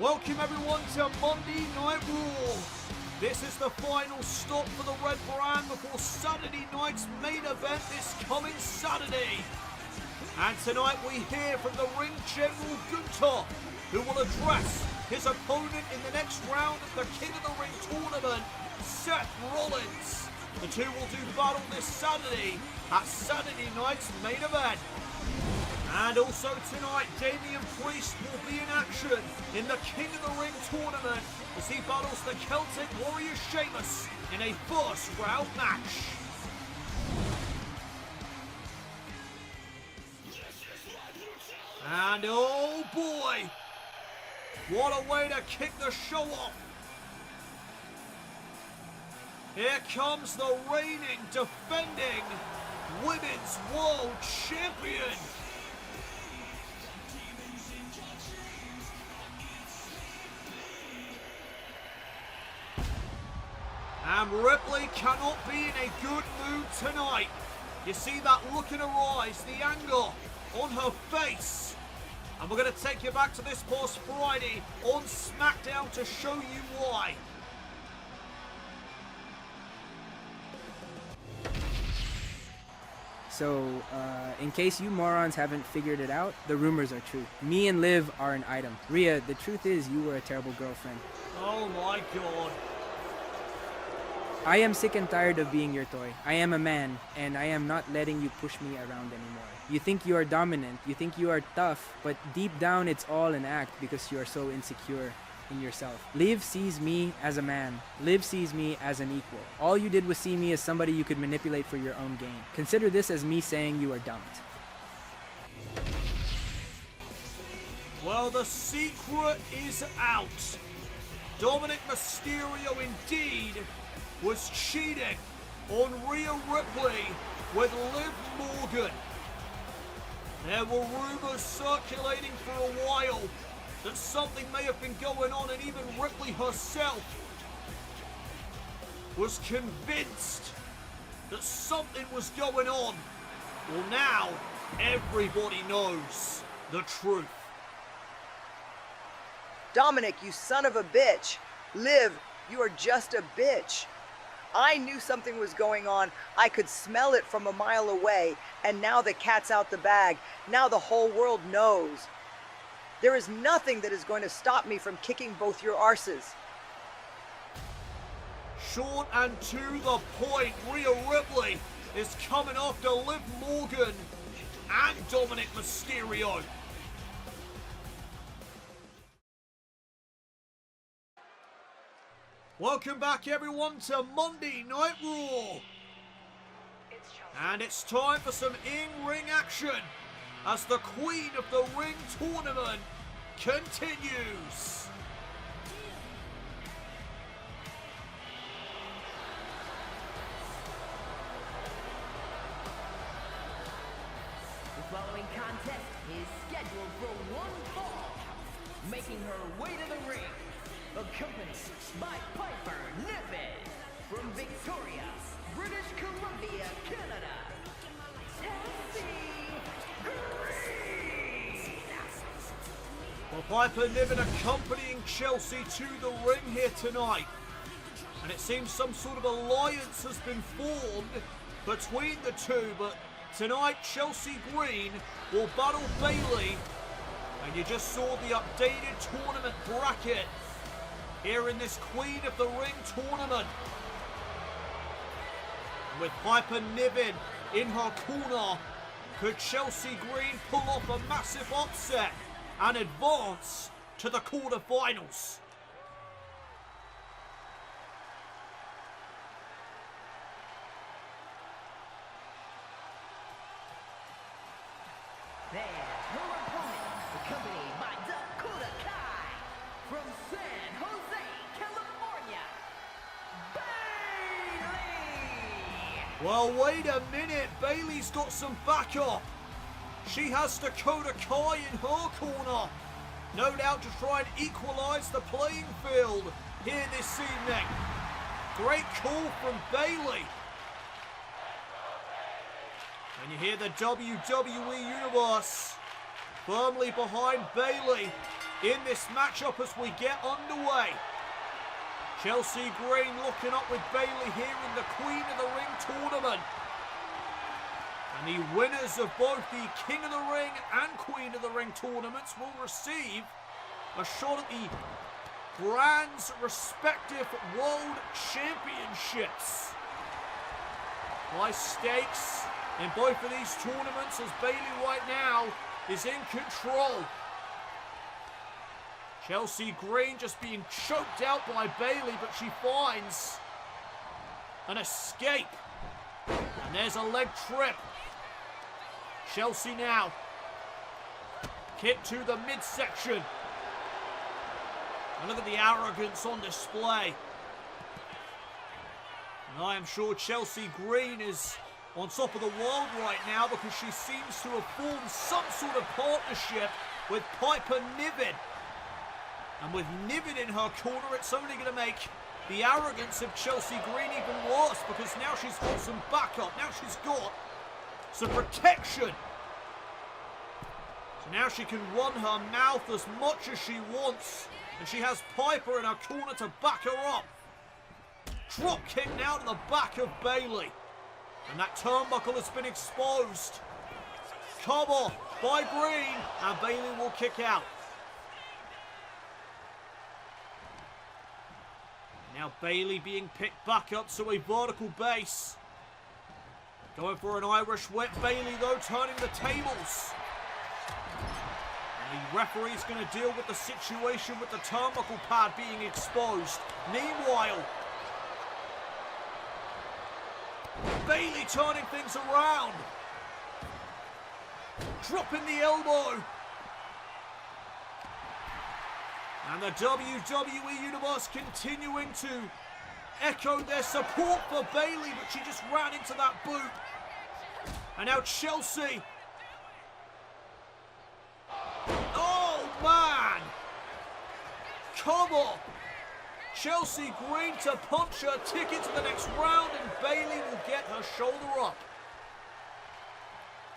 Welcome everyone to Monday Night Raw. This is the final stop for the Red Brand before Saturday night's main event this coming Saturday. And tonight we hear from the ring general GUNTHER, who will address his opponent in the next round of the King of the Ring tournament, Seth Rollins. The two will do battle this Saturday at Saturday night's main event. And also tonight, Damian Priest will be in action in the King of the Ring tournament as he battles the Celtic warrior Sheamus in a first round match. And oh boy, what a way to kick the show off. Here comes the reigning, defending Women's World Champion. And Ripley cannot be in a good mood tonight. You see that look in her eyes, the anger on her face. And we're going to take you back to this past Friday on SmackDown to show you why. So, in case you morons haven't figured it out, the rumors are true. Me and Liv are an item. Rhea, the truth is you were a terrible girlfriend. Oh my god. I am sick and tired of being your toy. I am a man, and I am not letting you push me around anymore. You think you are dominant, you think you are tough, but deep down it's all an act because you are so insecure in yourself. Liv sees me as a man. Liv sees me as an equal. All you did was see me as somebody you could manipulate for your own gain. Consider this as me saying you are dumped. Well, the secret is out. Dominic Mysterio indeed was cheating on Rhea Ripley with Liv Morgan. There were rumors circulating for a while that something may have been going on, and even Ripley herself was convinced that something was going on. Well, now everybody knows the truth. Dominic, you son of a bitch. Liv, you are just a bitch. I knew something was going on. I could smell it from a mile away, and now the cat's out the bag. Now the whole world knows. There is nothing that is going to stop me from kicking both your arses. Short and to the point, Rhea Ripley is coming after Liv Morgan and Dominic Mysterio. Welcome back everyone to Monday Night Raw. And it's time for some in-ring action as the Queen of the Ring tournament continues. The following contest is scheduled for one fall. Making her way to the ring, accompanied by Piper Niven from Victoria, British Columbia, Canada, Chelsea Green. Well, Piper Niven accompanying Chelsea to the ring here tonight. And it seems some sort of alliance has been formed between the two, but tonight Chelsea Green will battle Bayley. And you just saw the updated tournament bracket here in this Queen of the Ring tournament. With Piper Niven in her corner, could Chelsea Green pull off a massive upset and advance to the quarterfinals? There's her opponent, accompanied by Dakota Kai from San Jose, California, Bayley. Well, wait a minute. Bayley's got some backup. She has Dakota Kai in her corner. No doubt to try and equalise the playing field here this evening. Great call from Bayley. And you hear the WWE Universe firmly behind Bayley in this matchup as we get underway. Chelsea Green looking up with Bayley here in the Queen of the Ring tournament. And the winners of both the King of the Ring and Queen of the Ring tournaments will receive a shot at the brands' respective World Championships. High stakes in both of these tournaments as Bayley right now is in control. Chelsea Green just being choked out by Bayley, but she finds an escape. And there's a leg trip. Chelsea now. Kick to the midsection. And look at the arrogance on display. And I am sure Chelsea Green is on top of the world right now because she seems to have formed some sort of partnership with Piper Niven. And with Niven in her corner, it's only going to make the arrogance of Chelsea Green even worse because now she's got some backup. Now she's got some protection. So now she can run her mouth as much as she wants. And she has Piper in her corner to back her up. Drop kick now to the back of Bayley. And that turnbuckle has been exposed. Cover by Green. And Bayley will kick out. Now Bayley being picked back up to a vertical base. Going for an Irish whip. Bayley though turning the tables. And the referee's going to deal with the situation with the turnbuckle pad being exposed. Meanwhile, Bayley turning things around. Dropping the elbow. And the WWE Universe continuing to echo their support for Bayley, but she just ran into that boot. And now Chelsea. Oh, man. Cover. Chelsea Green to punch her ticket to the next round, and Bayley will get her shoulder up.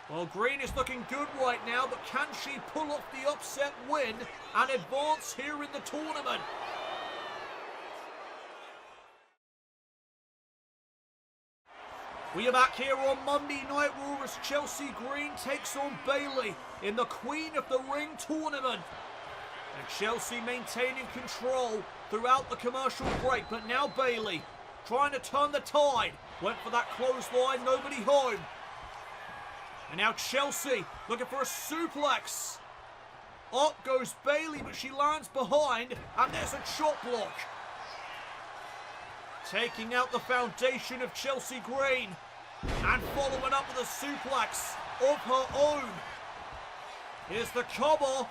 Well, Green is looking good right now, but can she pull off the upset win and advance here in the tournament? We are back here on Monday Night Raw as Chelsea Green takes on Bayley in the Queen of the Ring tournament. And Chelsea maintaining control throughout the commercial break, but now Bayley trying to turn the tide. Went for that clothesline, nobody home. And now Chelsea looking for a suplex. Up goes Bayley, but she lands behind, and there's a chop block. Taking out the foundation of Chelsea Green, and following up with a suplex of her own. Here's the cover.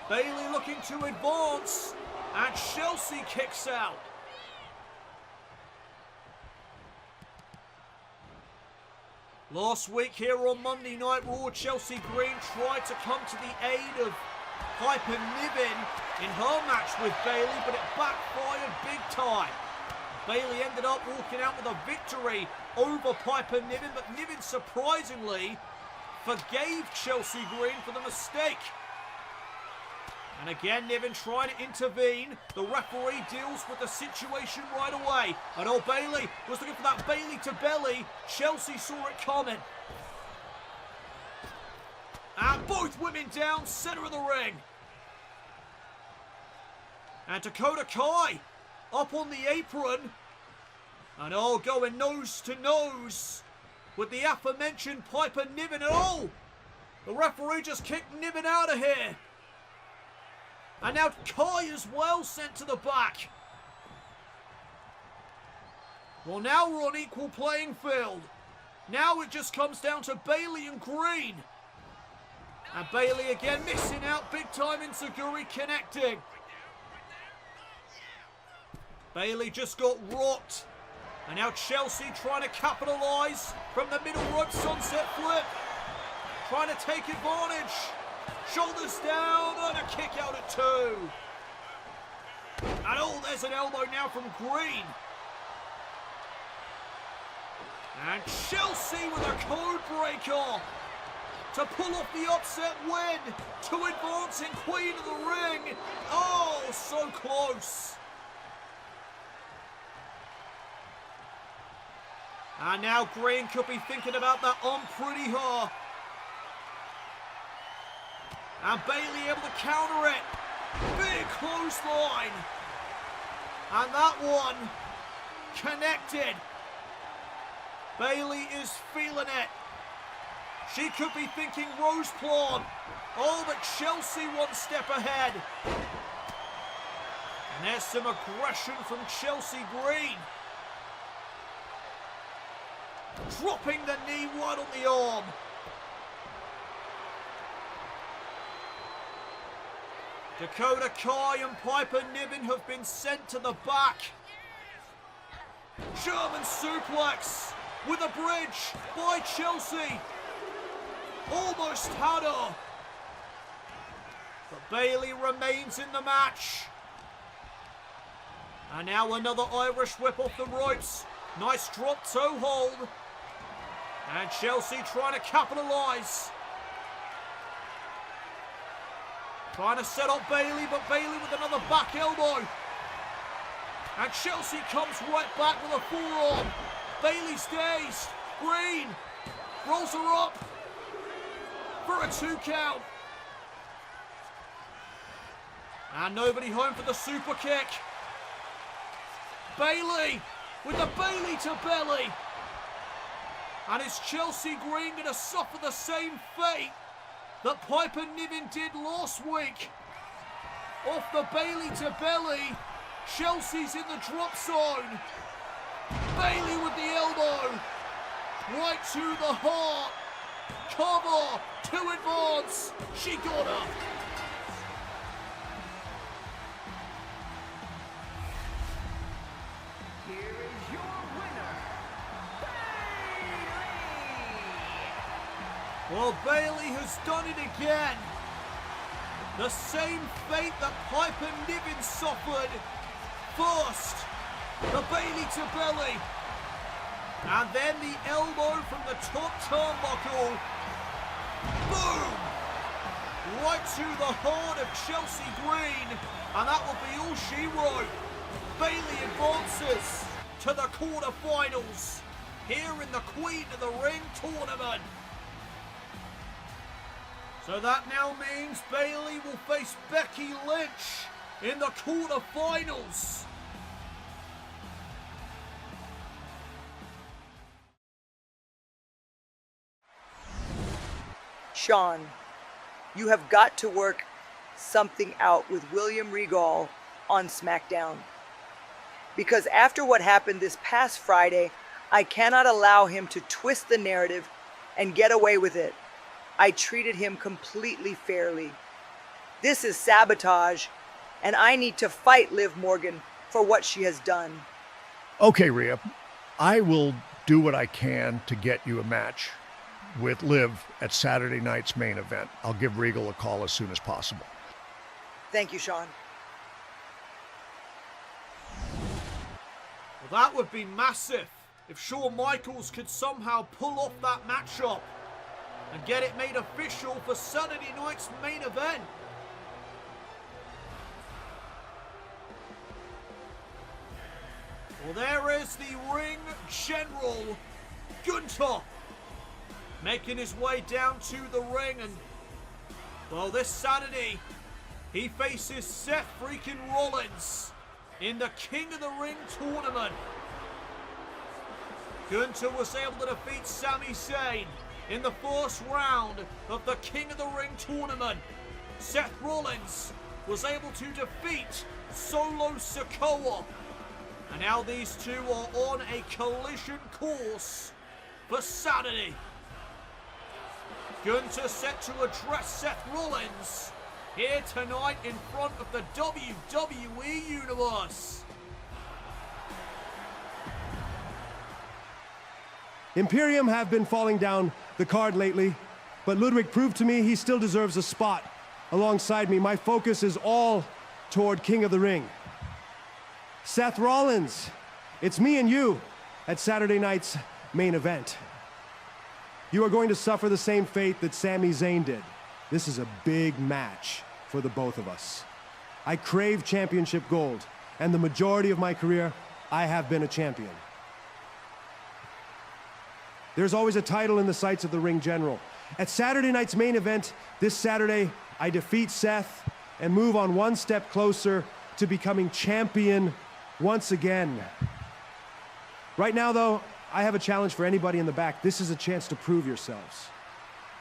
Bayley looking to advance, and Chelsea kicks out. Last week here on Monday Night Raw, Chelsea Green tried to come to the aid of Piper Niven in her match with Bayley, but it backfired big time. Bayley ended up walking out with a victory over Piper Niven, but Niven surprisingly forgave Chelsea Green for the mistake. And again, Niven trying to intervene. The referee deals with the situation right away. And oh, Bayley was looking for that Bayley to belly. Chelsea saw it coming. And both women down, center of the ring. And Dakota Kai up on the apron. And oh, going nose to nose with the aforementioned Piper Niven. And oh, the referee just kicked Niven out of here. And now Kai as well sent to the back. Well, now we're on equal playing field. Now it just comes down to Bayley and Green. And Bayley again missing out big time. Enziguri connecting. Bayley just got rocked. And now Chelsea trying to capitalise from the middle rope sunset flip. Trying to take advantage. Shoulders down and a kick out at 2. And oh, there's an elbow now from Green. And Chelsea with a code breaker. to pull off the upset win, to advance in Queen of the Ring. Oh, so close. And now Green could be thinking about that unpretty her. And Bayley able to counter it. Big clothesline. And that one connected. Bayley is feeling it. She could be thinking Rose Plant. Oh, but Chelsea one step ahead. And there's some aggression from Chelsea Green. Dropping the knee right on the arm. Dakota Kai and Piper Niven have been sent to the back. German suplex with a bridge by Chelsea. Almost had her. But Bayley remains in the match. And now another Irish whip off the ropes. Nice drop toe hold. And Chelsea trying to capitalise. Trying to set up Bayley, but Bayley with another back elbow. And Chelsea comes right back with a forearm. Bayley's dazed. Green rolls her up for a 2 count. And nobody home for the super kick. Bayley with the Bayley to belly. And is Chelsea Green going to suffer the same fate that Piper Niven did last week? Off the Bayley to belly. Chelsea's in the drop zone. Bayley with the elbow. Right to the heart. Cover to advance. She got her. Here is your winner, Bayley! Well, Bayley has done it again. The same fate that Piper Niven suffered. First, the Bayley to belly. And then the elbow from the top turnbuckle. Boom! Right to the heart of Chelsea Green. And that will be all she wrote. Bayley advances to the quarterfinals here in the Queen of the Ring tournament. So that now means Bayley will face Becky Lynch in the quarterfinals. Sean, you have got to work something out with William Regal on SmackDown. Because after what happened this past Friday, I cannot allow him to twist the narrative and get away with it. I treated him completely fairly. This is sabotage, and I need to fight Liv Morgan for what she has done. Okay, Rhea, I will do what I can to get you a match with Liv at Saturday night's main event. I'll give Regal a call as soon as possible. Thank you, Sean. Well, that would be massive if Shawn Michaels could somehow pull off that matchup and get it made official for Saturday night's main event. Well, there is the ring general, GUNTHER, making his way down to the ring. And, well, this Saturday, he faces Seth freaking Rollins in the King of the Ring tournament. GUNTHER was able to defeat Sami Zayn in the first round of the King of the Ring tournament. Seth Rollins was able to defeat Solo Sikoa. And now these two are on a collision course for Saturday. GUNTHER set to address Seth Rollins here tonight in front of the WWE Universe. Imperium have been falling down the card lately, but Ludwig proved to me he still deserves a spot alongside me. My focus is all toward King of the Ring. Seth Rollins, it's me and you at Saturday night's main event. you are going to suffer the same fate that Sami Zayn did. This is a big match for the both of us. I crave championship gold, and the majority of my career, I have been a champion. There's always a title in the sights of the ring general. At Saturday night's main event, this Saturday, I defeat Seth and move on one step closer to becoming champion once again. Right now, though, I have a challenge for anybody in the back. This is a chance to prove yourselves.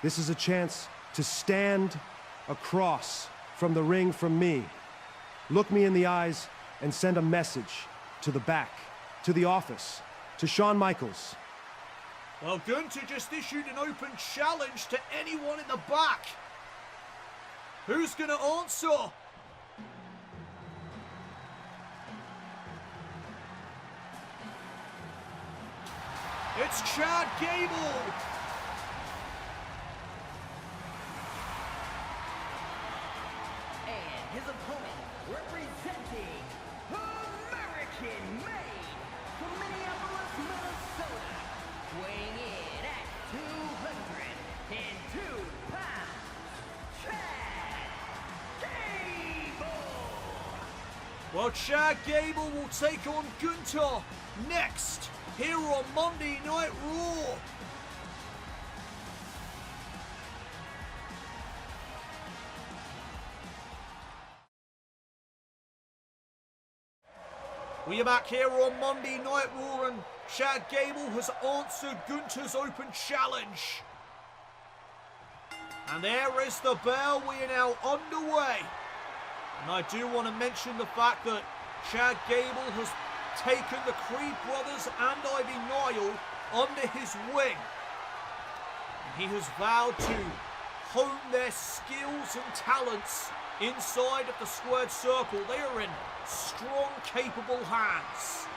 This is a chance to stand across from the ring from me. Look me in the eyes and send a message to the back, to the office, to Shawn Michaels. Well, Gunther just issued an open challenge to anyone in the back. Who's going to answer? It's Chad Gable. And his opponent, representing American-made from Minneapolis, Minnesota, weighing in at 202 pounds, Chad Gable. Well, Chad Gable will take on Gunther next here on Monday Night Raw. We are back here on Monday Night Raw, and Chad Gable has answered Gunther's open challenge. And there is the bell. We are now underway. And I do want to mention the fact that Chad Gable has taken the Creed brothers and Ivy Nile under his wing. And he has vowed to hone their skills and talents inside of the squared circle. They are in strong, capable hands.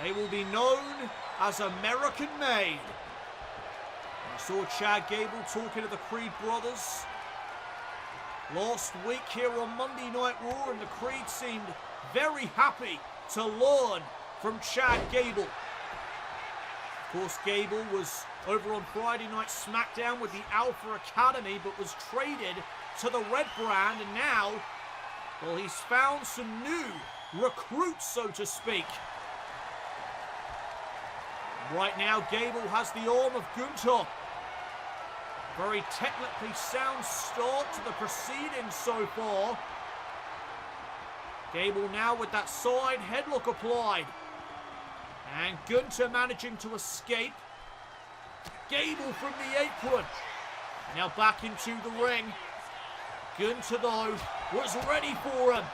They will be known as American-made. I saw Chad Gable talking to the Creed brothers last week here on Monday Night Raw, and the Creed seemed very happy to learn from Chad Gable. Of course, Gable was over on Friday night SmackDown with the Alpha Academy, but was traded to the Red brand, and now, well, he's found some new recruits, so to speak. Right now, Gable has the arm of Gunther. Very technically sound start to the proceedings so far. Gable now with that side headlock applied. And Gunther managing to escape. Gable from the apron. Now back into the ring. Gunther, though, was ready for him.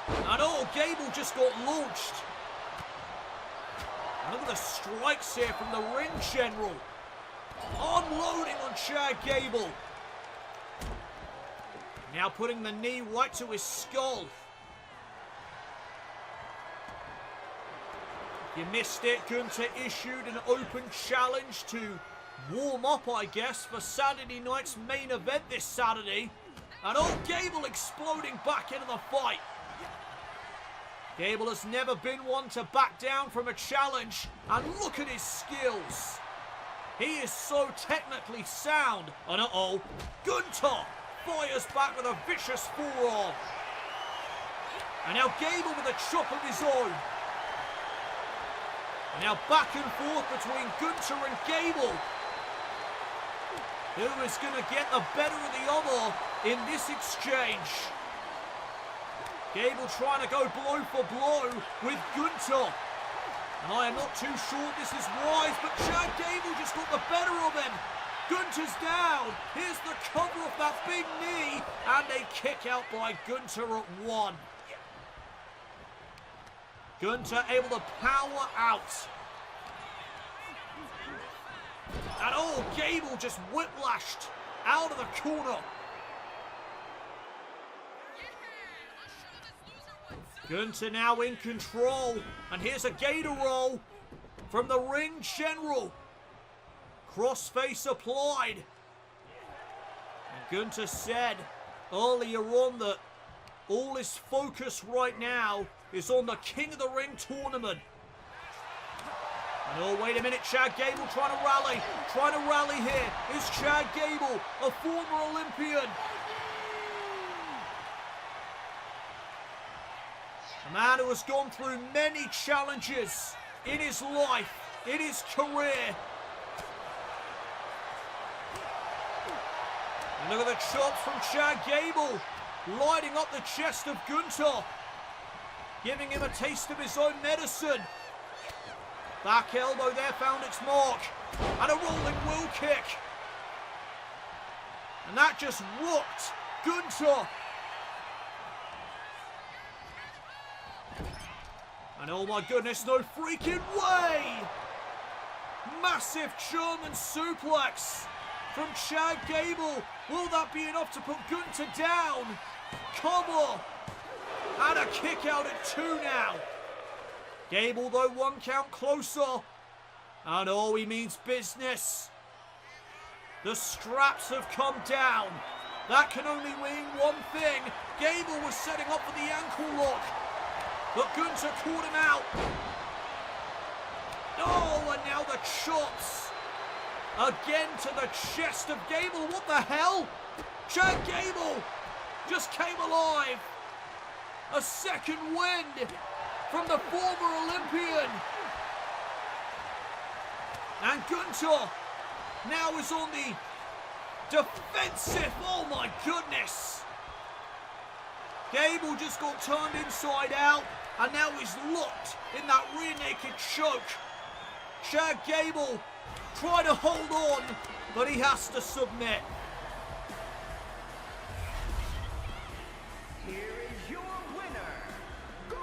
And oh, Gable just got launched. And look at the strikes here from the ring general. Unloading on Chad Gable. Now putting the knee right to his skull. You missed it. Gunther issued an open challenge to warm up, I guess, for Saturday night's main event this Saturday. And oh, Gable exploding back into the fight. Gable has never been one to back down from a challenge. And look at his skills. He is so technically sound. And uh-oh, Gunther fires back with a vicious forearm. And now Gable with a chop of his own. And now back and forth between Gunther and Gable. Who is going to get the better of the other in this exchange? Gable trying to go blow for blow with Gunther. And I am not too sure this is wise, but Chad Gable just got the better of him. Gunther's down. Here's the cover of that big knee. And a kick out by Gunther at 1. Gunther able to power out. And oh, Gable just whiplashed out of the corner. Gunther now in control. And here's a gator roll from the ring general. Crossface applied. And Gunther said earlier on that all his focus right now is on the King of the Ring tournament. And oh, wait a minute, Chad Gable trying to rally here. Is Chad Gable, a former Olympian. A man who has gone through many challenges in his life, in his career. And look at the chops from Chad Gable, lighting up the chest of GUNTHER, giving him a taste of his own medicine. Back elbow there found its mark, and a rolling wheel kick. And that just whooped GUNTHER. And oh my goodness, no freaking way! Massive German suplex from Chad Gable. Will that be enough to put GUNTHER down? Cover! And a kick out at 2 now. Gable, though, 1 count closer. And oh, he means business. The straps have come down. That can only mean one thing. Gable was setting up for the ankle lock, but GUNTHER caught him out. Oh, and now the chops. Again to the chest of Gable. What the hell? Chad Gable just came alive. A second wind from the former Olympian. And GUNTHER now is on the defensive. Oh my goodness. Gable just got turned inside out, and now he's locked in that rear naked choke. Chad Gable trying to hold on, but he has to submit. Here is your winner,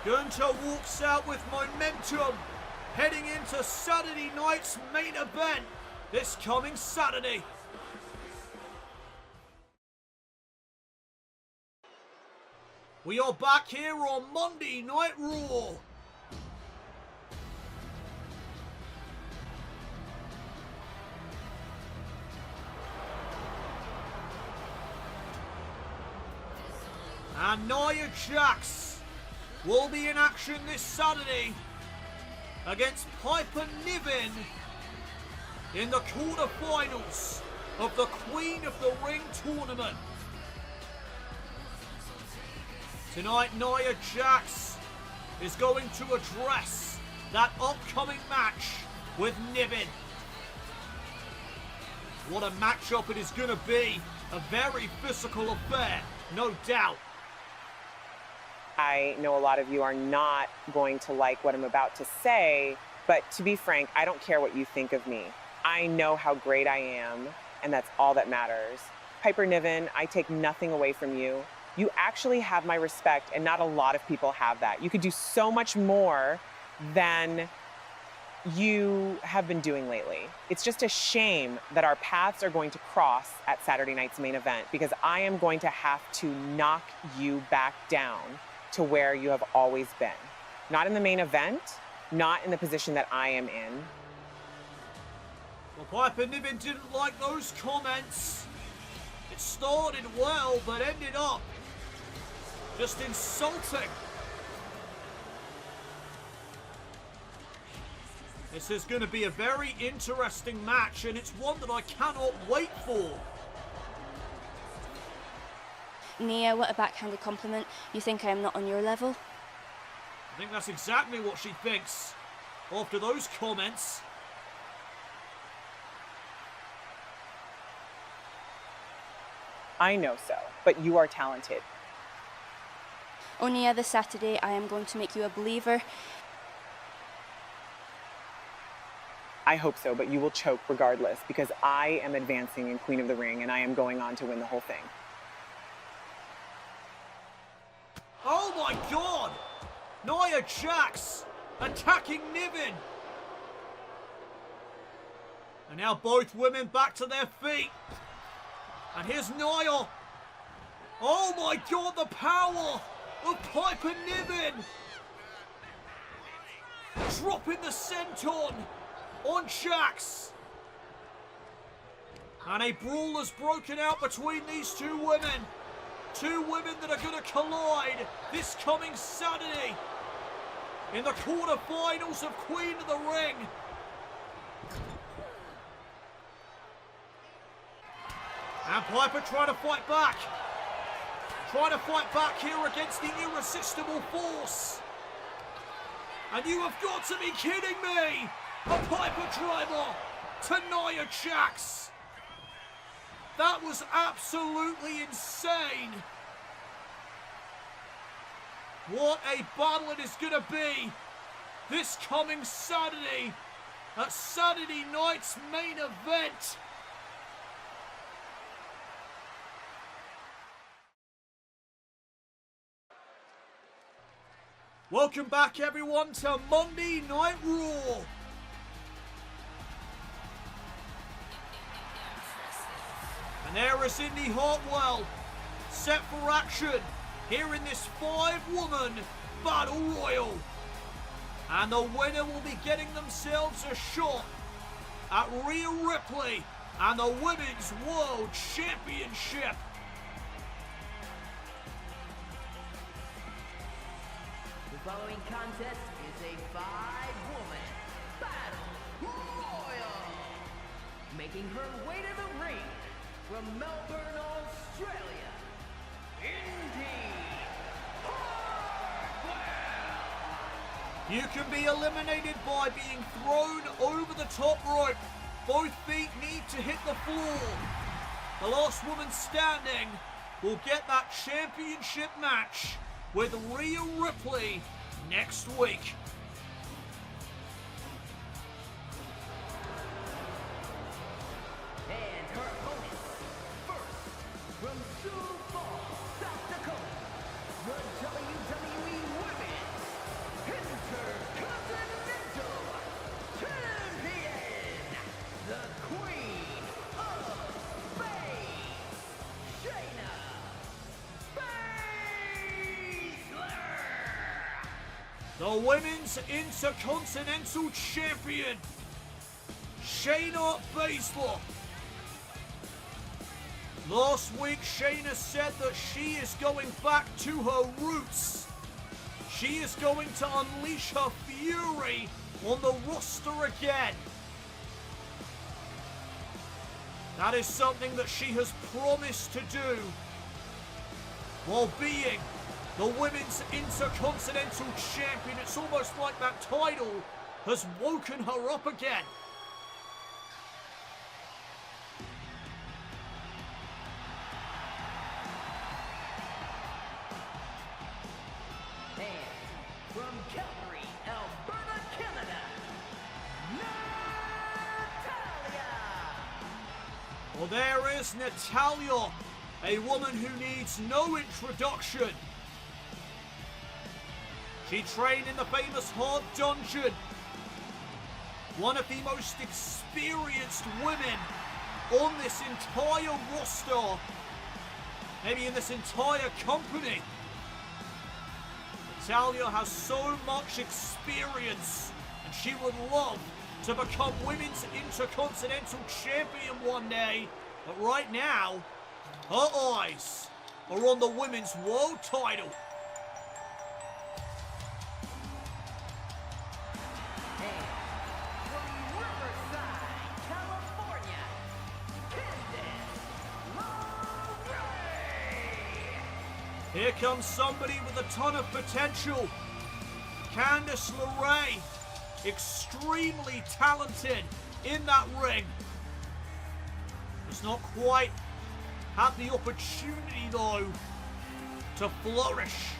GUNTHER walks out with momentum, heading into Saturday night's main event this coming Saturday. We are back here on Monday Night Raw. And Nia Jax will be in action this Saturday against Piper Niven in the quarterfinals of the Queen of the Ring tournament. Tonight, Nia Jax is going to address that upcoming match with Niven. What a matchup it is going to be. A very physical affair, no doubt. I know a lot of you are not going to like what I'm about to say, but to be frank, I don't care what you think of me. I know how great I am, and that's all that matters. Piper Niven, I take nothing away from you. You actually have my respect, and not a lot of people have that. You could do so much more than you have been doing lately. It's just a shame that our paths are going to cross at Saturday night's main event, because I am going to have to knock you back down to where you have always been. Not in the main event, not in the position that I am in. Well, Piper Niven didn't like those comments. It started well, but ended up just insulting. This is going to be a very interesting match, and it's one that I cannot wait for. Nia, what a backhanded compliment. You think I am not on your level? I think that's exactly what she thinks after those comments. I know so, but you are talented. Oh, Nia, this Saturday I am going to make you a believer. I hope so, but you will choke regardless, because I am advancing in Queen of the Ring, and I am going on to win the whole thing. Oh my God! Nia Jax attacking Niven. And now both women back to their feet. And here's Nia. Oh my God, the power of Piper Niven. Dropping the senton on Jax. And a brawl has broken out between these two women. Two women that are going to collide this coming Saturday in the quarterfinals of Queen of the Ring. And Piper trying to fight back. Trying to fight back here against the irresistible force. And you have got to be kidding me! A Piper driver to Nia Jax. That was absolutely insane. What a battle it is going to be this coming Saturday at Saturday night's main event. Welcome back everyone to Monday Night Raw. And there is Indy Hartwell set for action here in this 5-woman Battle Royal. And the winner will be getting themselves a shot at Rhea Ripley and the Women's World Championship. The following contest is a 5-woman Battle Royal. Making her way to the ring from Melbourne, Australia, Indy Hartwell. You can be eliminated by being thrown over the top rope. Both feet need to hit the floor. The last woman standing will get that championship match with Rhea Ripley next week. And her opponent, first, from Sioux Falls, South Dakota, the WWE Women's Intercontinental Champion, the Queen of Spain, Shayna Baszler. The Women's Intercontinental Champion, Shayna Baszler. Last week, Shayna said that she is going back to her roots. She is going to unleash her fury on the roster again. That is something that she has promised to do while being the Women's Intercontinental Champion. It's almost like that title has woken her up again. And from Calgary, Alberta, Canada, Natalya. Well, there is Natalya, a woman who needs no introduction. She trained in the famous Hard Dungeon. One of the most experienced women on this entire roster. Maybe in this entire company. Natalya has so much experience and she would love to become Women's Intercontinental Champion one day. But right now, her eyes are on the Women's World title. Here comes somebody with a ton of potential. Candice LeRae, extremely talented in that ring. Does not quite have the opportunity though to flourish.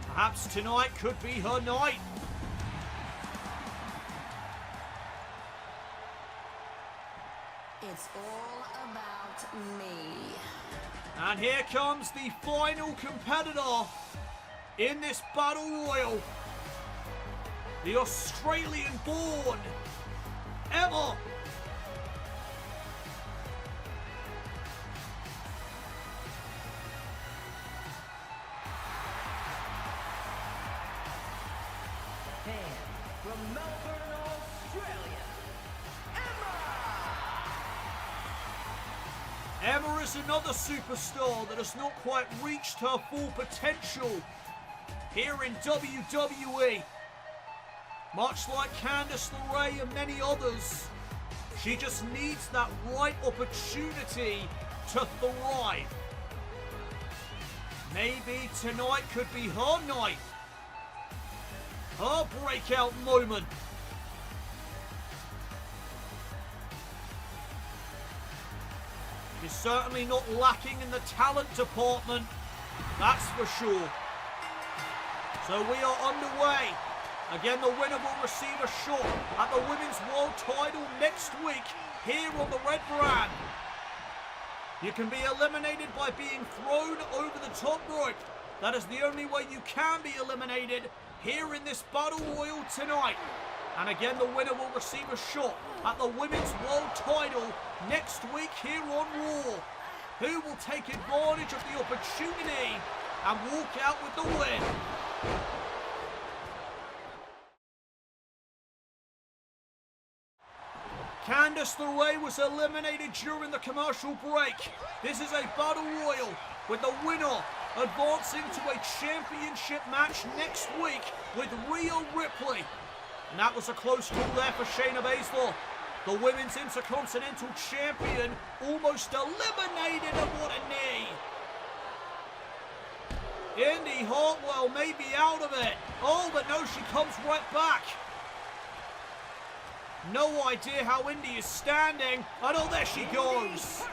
Perhaps tonight could be her night. It's all about me. And here comes the final competitor in this Battle Royal. The Australian-born Emma. And from Melbourne, Australia, Emma is another superstar that has not quite reached her full potential here in WWE. Much like Candice LeRae and many others, she just needs that right opportunity to thrive. Maybe tonight could be her night. Her breakout moment. She's certainly not lacking in the talent department, that's for sure. So we are underway. Again, the winner will receive a shot at the Women's World title next week here on the Red Brand. You can be eliminated by being thrown over the top rope. That is the only way you can be eliminated here in this Battle Royal tonight. And again, the winner will receive a shot at the Women's World title next week here on Raw. Who will take advantage of the opportunity and walk out with the win? Candice LeRae was eliminated during the commercial break. This is a Battle Royal with the winner advancing to a championship match next week with Rhea Ripley. And that was a close call there for Shayna Baszler. The Women's Intercontinental Champion almost eliminated, and what a knee. Indy Hartwell may be out of it. Oh, but no, she comes right back. No idea how Indy is standing. And oh, there she goes.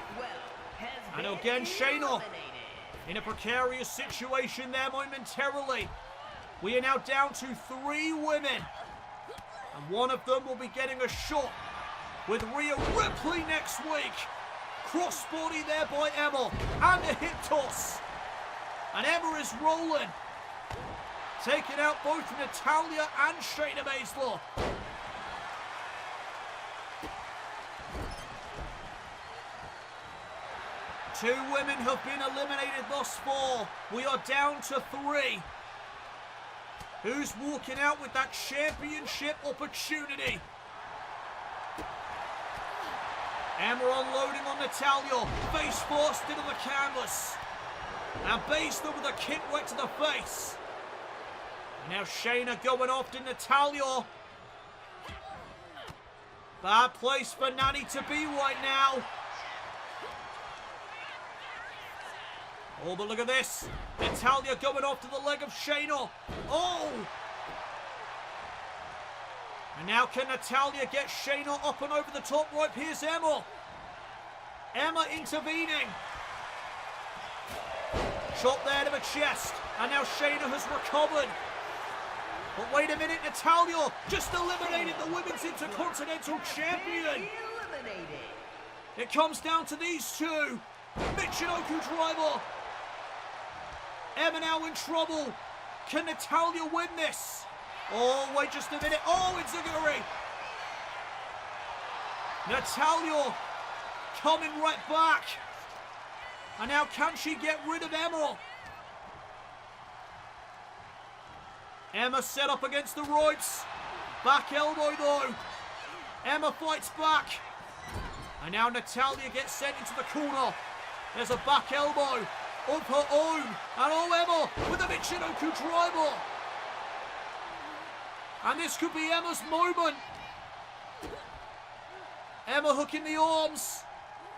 And again, Shayna in a precarious situation there momentarily. We are now down to 3 women. And one of them will be getting a shot with Rhea Ripley next week. Crossbody there by Emma. And a hip toss. And Emma is rolling. Taking out both Natalya and Shayna Baszler. Two women have been eliminated thus far. We are down to 3. Who's walking out with that championship opportunity? Emma unloading on Natalya. Face first into the canvas. And Baszler with a kick right to the face. And now Shayna going after Natalya. Bad place for Natty to be right now. Oh, but look at this. Natalya going off to the leg of Shayna. Oh! And now can Natalya get Shayna up and over the top rope? Here's Emma. Emma intervening. Shot there to the chest. And now Shayna has recovered. But wait a minute, Natalya just eliminated the Women's Intercontinental Champion. It comes down to these two. Michinoku driver. Emma now in trouble. Can Natalya win this? Oh, wait just a minute. Oh, it's Enziguri. Natalya coming right back. And now can she get rid of Emma? Emma set up against the ropes. Back elbow though. Emma fights back. And now Natalya gets sent into the corner. There's a back elbow of her own. And oh, Emma with a Michinoku driver. And this could be Emma's moment. Emma hooking the arms.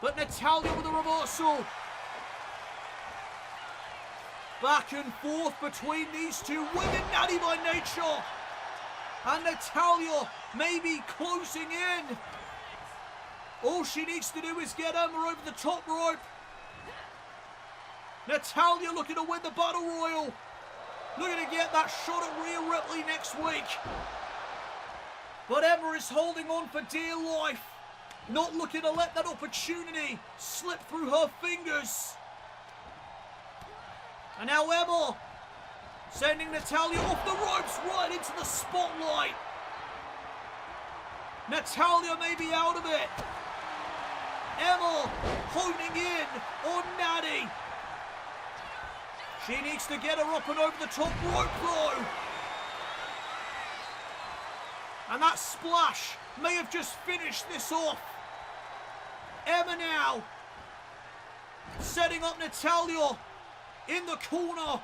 But Natalya with a reversal. Back and forth between these two women, natty by nature. And Natalya maybe closing in. All she needs to do is get Emma over the top rope. Natalya looking to win the Battle Royal. Looking to get that shot at Rhea Ripley next week. But Emma is holding on for dear life. Not looking to let that opportunity slip through her fingers. And now Emma sending Natalya off the ropes right into the spotlight. Natalya may be out of it. Emma honing in on Natty. She needs to get her up and over the top rope though. And that splash may have just finished this off. Emma now setting up Natalya in the corner.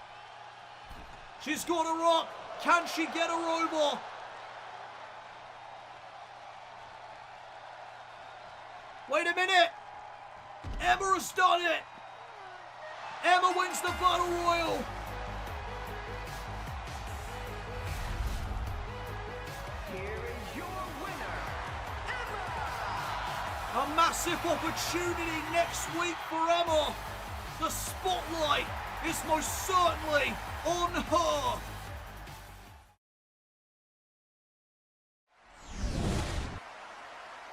She's got her up. Can she get her over? Wait a minute. Emma has done it. Emma wins the Battle Royal. Here is your winner, Emma! A massive opportunity next week for Emma. The spotlight is most certainly on her.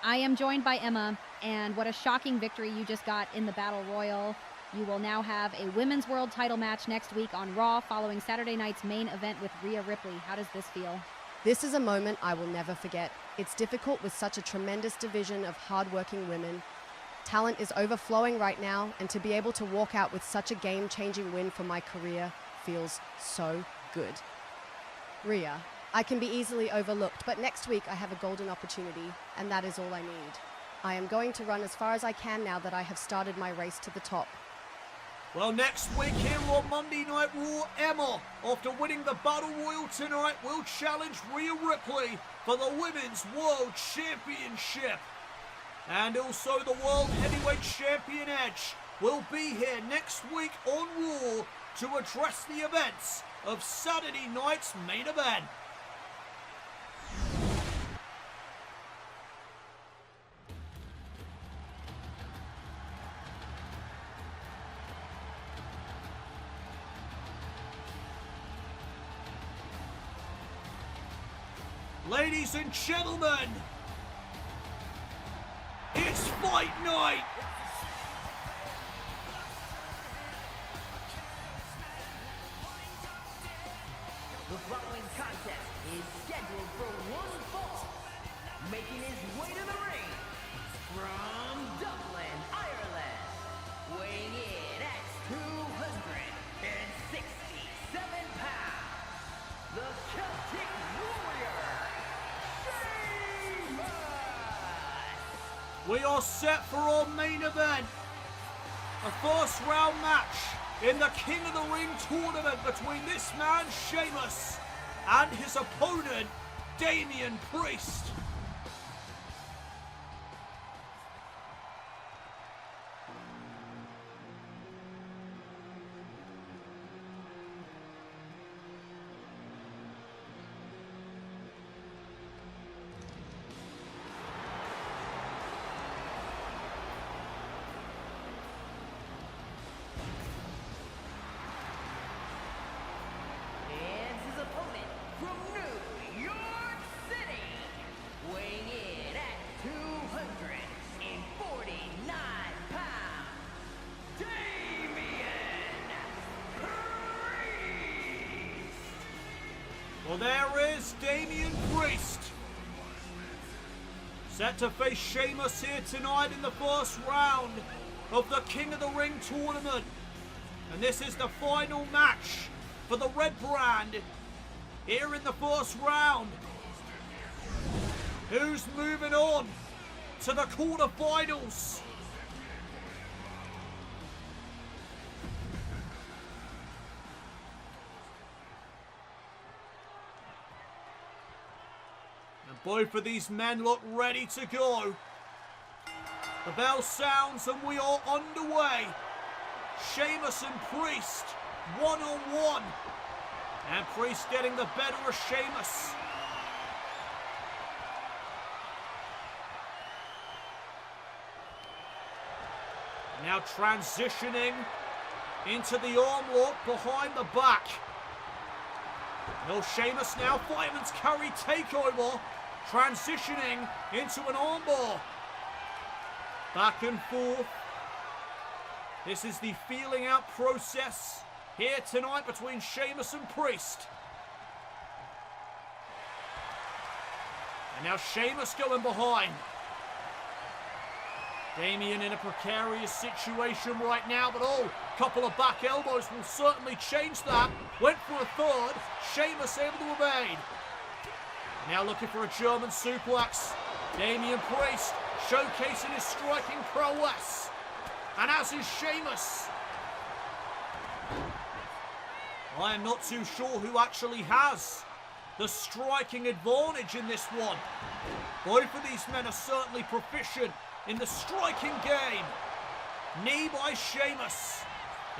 I am joined by Emma, and what a shocking victory you just got in the Battle Royal. You will now have a Women's World title match next week on Raw following Saturday night's main event with Rhea Ripley. How does this feel? This is a moment I will never forget. It's difficult with such a tremendous division of hardworking women. Talent is overflowing right now, and to be able to walk out with such a game-changing win for my career feels so good. Rhea, I can be easily overlooked, but next week I have a golden opportunity, and that is all I need. I am going to run as far as I can now that I have started my race to the top. Well, next week here on Monday Night Raw, Emma, after winning the Battle Royal tonight, will challenge Rhea Ripley for the Women's World Championship. And also the World Heavyweight Champion Edge will be here next week on Raw to address the events of Saturday night's main event. Ladies and gentlemen, it's fight night! The following contest is scheduled for one fall. Making his way to the ring from Dublin, Ireland, weighing in at 267 pounds, the Celtic Warrior, Sheamus! We are set for our main event. A first round match in the King of the Ring tournament between this man, Sheamus, and his opponent, Damian Priest. And his opponent from New York City, weighing in at 249 pounds, Damian Priest! Well, there is Damian Priest, set to face Sheamus here tonight in the first round of the King of the Ring tournament. And this is the final match for the red brand here in the first round. Who's moving on to the quarterfinals? And both of these men look ready to go. The bell sounds and we are underway. Sheamus and Priest, one-on-one. And Priest getting the better of Sheamus. Now transitioning into the arm lock behind the back. Will Sheamus now fireman's carry takeover, transitioning into an armbar. Back and forth. This is the feeling out process here tonight between Sheamus and Priest. And now Sheamus going behind. Damian in a precarious situation right now, but a couple of back elbows will certainly change that. Went for a third, Sheamus able to evade. Now looking for a German suplex. Damian Priest showcasing his striking prowess. And as is Sheamus. I am not too sure who actually has the striking advantage in this one. Both of these men are certainly proficient in the striking game. Knee by Sheamus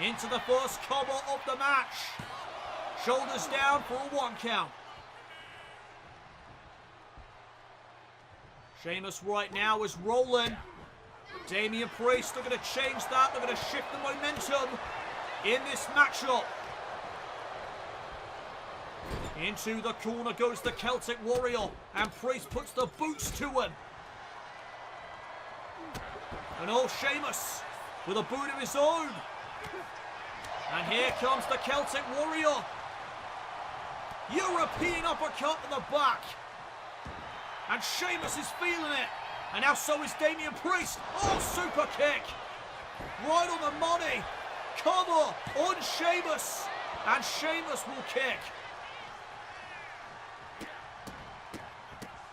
into the first cover of the match. Shoulders down for a 1 count. Sheamus right now is rolling. Damian Priest are going to change that. They're going to shift the momentum in this matchup. Into the corner goes the Celtic Warrior, and Priest puts the boots to him. And oh, Sheamus with a boot of his own. And here comes the Celtic Warrior. European uppercut to the back. And Sheamus is feeling it. And now so is Damian Priest. Oh, super kick. Right on the money. Cover on Sheamus. And Sheamus will kick.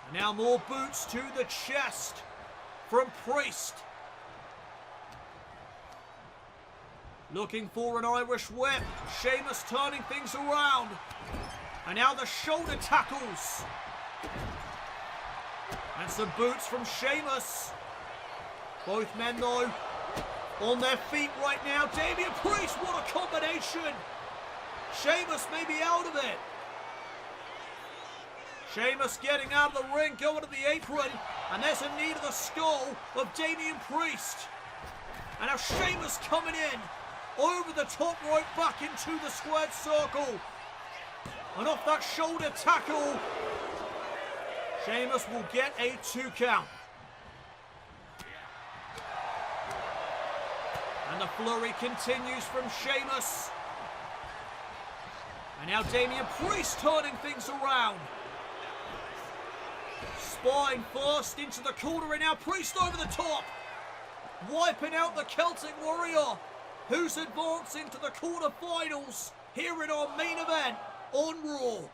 And now more boots to the chest from Priest. Looking for an Irish whip. Sheamus turning things around. And now the shoulder tackles. And some boots from Sheamus. Both men, though, on their feet right now. Damian Priest, what a combination. Sheamus may be out of it. Sheamus getting out of the ring, going to the apron. And there's a knee to the skull of Damian Priest. And now Sheamus coming in. Over the top rope, back into the squared circle. And off that shoulder tackle, Sheamus will get a 2 count. And the flurry continues from Sheamus. And now Damian Priest turning things around. Spine first into the corner, and now Priest over the top. Wiping out the Celtic Warrior, who's advancing to the quarterfinals here in our main event on Raw.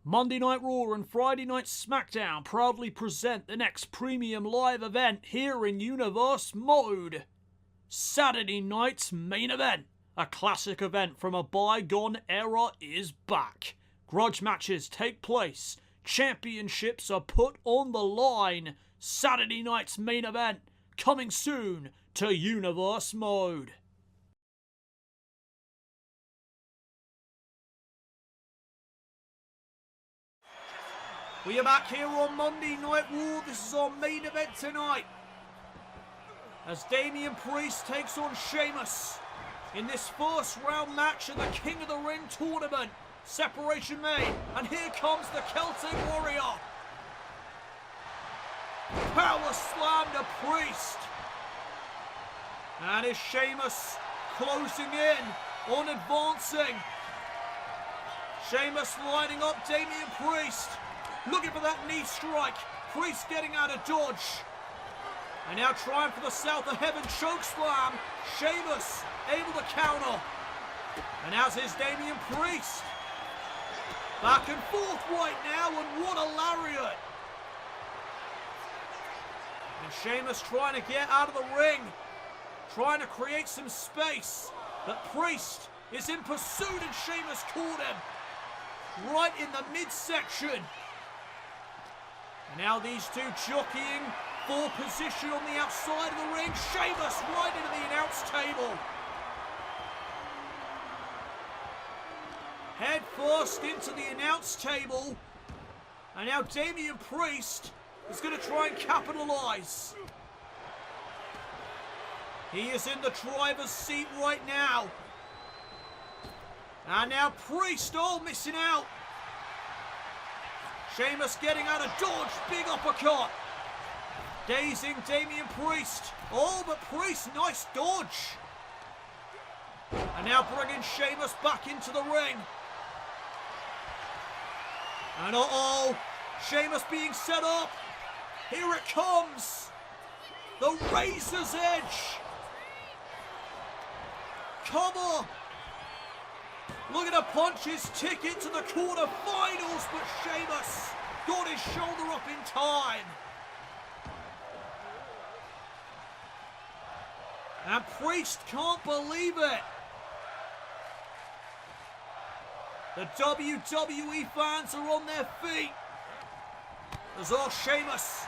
Monday Night Raw and Friday Night SmackDown proudly present the next premium live event here in Universe Mode. Saturday night's main event. A classic event from a bygone era is back. Grudge matches take place. Championships are put on the line. Saturday night's main event coming soon to Universe Mode. We are back here on Monday Night Raw. This is our main event tonight, as Damian Priest takes on Sheamus in this first round match in the King of the Ring tournament. Separation made, and here comes the Celtic Warrior. Power slam to Priest. And is Sheamus closing in on advancing. Sheamus lining up Damian Priest. Looking for that knee strike. Priest getting out of dodge. And now trying for the South of Heaven choke slam. Sheamus able to counter. And as is Damian Priest. Back and forth right now, and what a lariat. And Sheamus trying to get out of the ring. Trying to create some space. But Priest is in pursuit, and Sheamus caught him. Right in the midsection. And now these two jockeying for position on the outside of the ring. Sheamus right into the announce table. Head first into the announce table. And now Damian Priest is going to try and capitalise. He is in the driver's seat right now. And now Priest, oh, missing out. Sheamus getting out of dodge, big uppercut. Dazing Damian Priest. Oh, but Priest, nice dodge. And now bringing Sheamus back into the ring. And uh-oh, Sheamus being set up. Here it comes. The Razor's Edge. Cover. Looking to punch his ticket to the quarterfinals, but Sheamus got his shoulder up in time. And Priest can't believe it. The WWE fans are on their feet. There's all Sheamus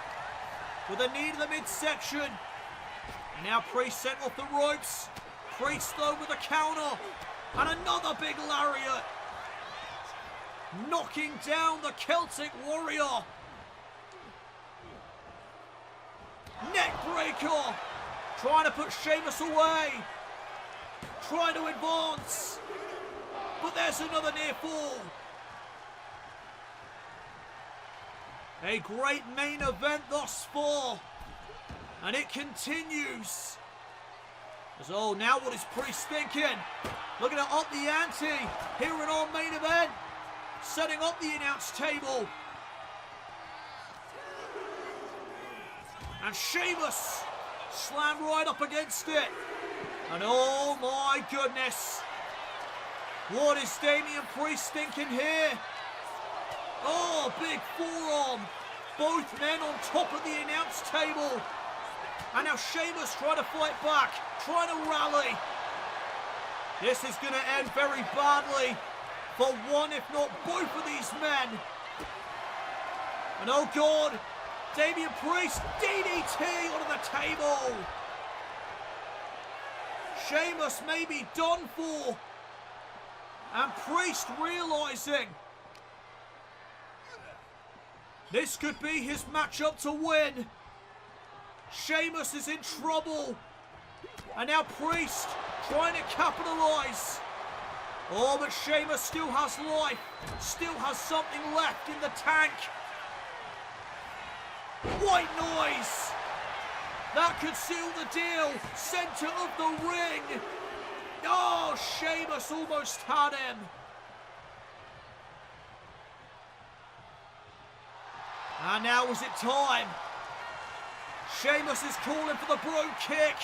with a knee to the midsection. And now Priest sent off the ropes. Priest though with a counter. And another big lariat. Knocking down the Celtic Warrior. Neckbreaker. Trying to put Sheamus away. Trying to advance. But there's another near fall. A great main event thus far. And it continues. As oh, now what is Priest thinking? Looking to up the ante here in our main event. Setting up the announce table. And Sheamus slammed right up against it. And oh my goodness. What is Damian Priest thinking here? Oh, big forearm. Both men on top of the announce table. And now Sheamus trying to fight back, trying to rally. This is going to end very badly for one, if not both of these men. And oh God, Damian Priest, DDT onto the table. Sheamus may be done for. And Priest realizing this could be his matchup to win. Sheamus is in trouble. And now Priest trying to capitalize. Oh, but Sheamus still has life. Still has something left in the tank. White noise. That could seal the deal. Center of the ring. Oh, Sheamus almost had him. And now is it time? Sheamus is calling for the bro kick.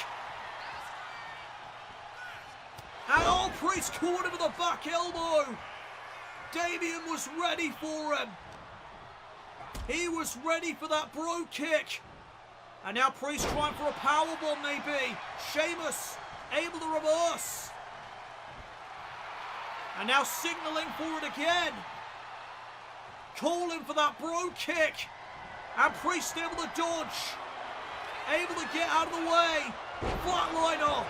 And oh, Priest caught him with a back elbow. Damian was ready for him. He was ready for that bro kick. And now Priest trying for a powerbomb maybe. Sheamus able to reverse. And now signaling for it again. Calling for that bro kick. And Priest able to dodge. Able to get out of the way. Flatliner.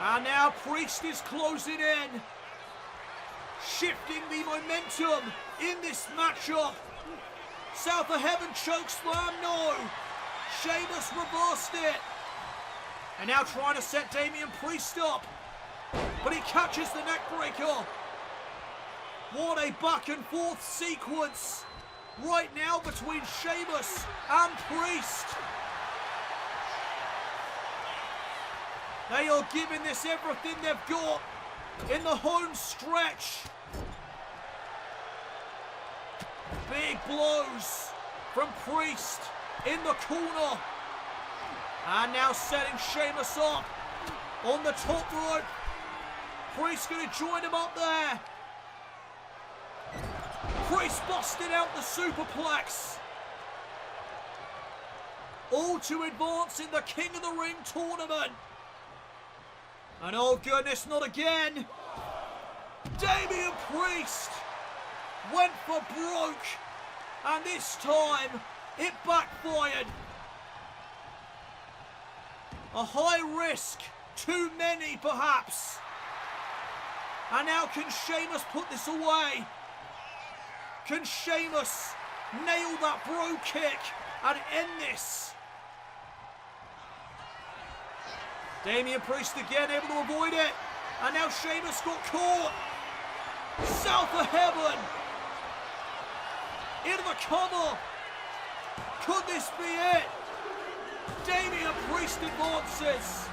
And now Priest is closing in. Shifting the momentum in this matchup. South of Heaven chokeslam, no. Sheamus reversed it. And now trying to set Damian Priest up. But he catches the neckbreaker. What a back and forth sequence right now between Sheamus and Priest. They are giving this everything they've got in the home stretch. Big blows from Priest in the corner. And now setting Sheamus up on the top rope. Priest going to join him up there. Priest busting out the superplex. All to advance in the King of the Ring tournament. And oh goodness, not again. Damian Priest went for broke. And this time, it backfired. A high risk, too many perhaps. And now can Sheamus put this away? Can Sheamus nail that bro kick and end this? Damian Priest again able to avoid it. And now Sheamus got caught. South of Heaven. Into the cover. Could this be it? Damian Priest advances.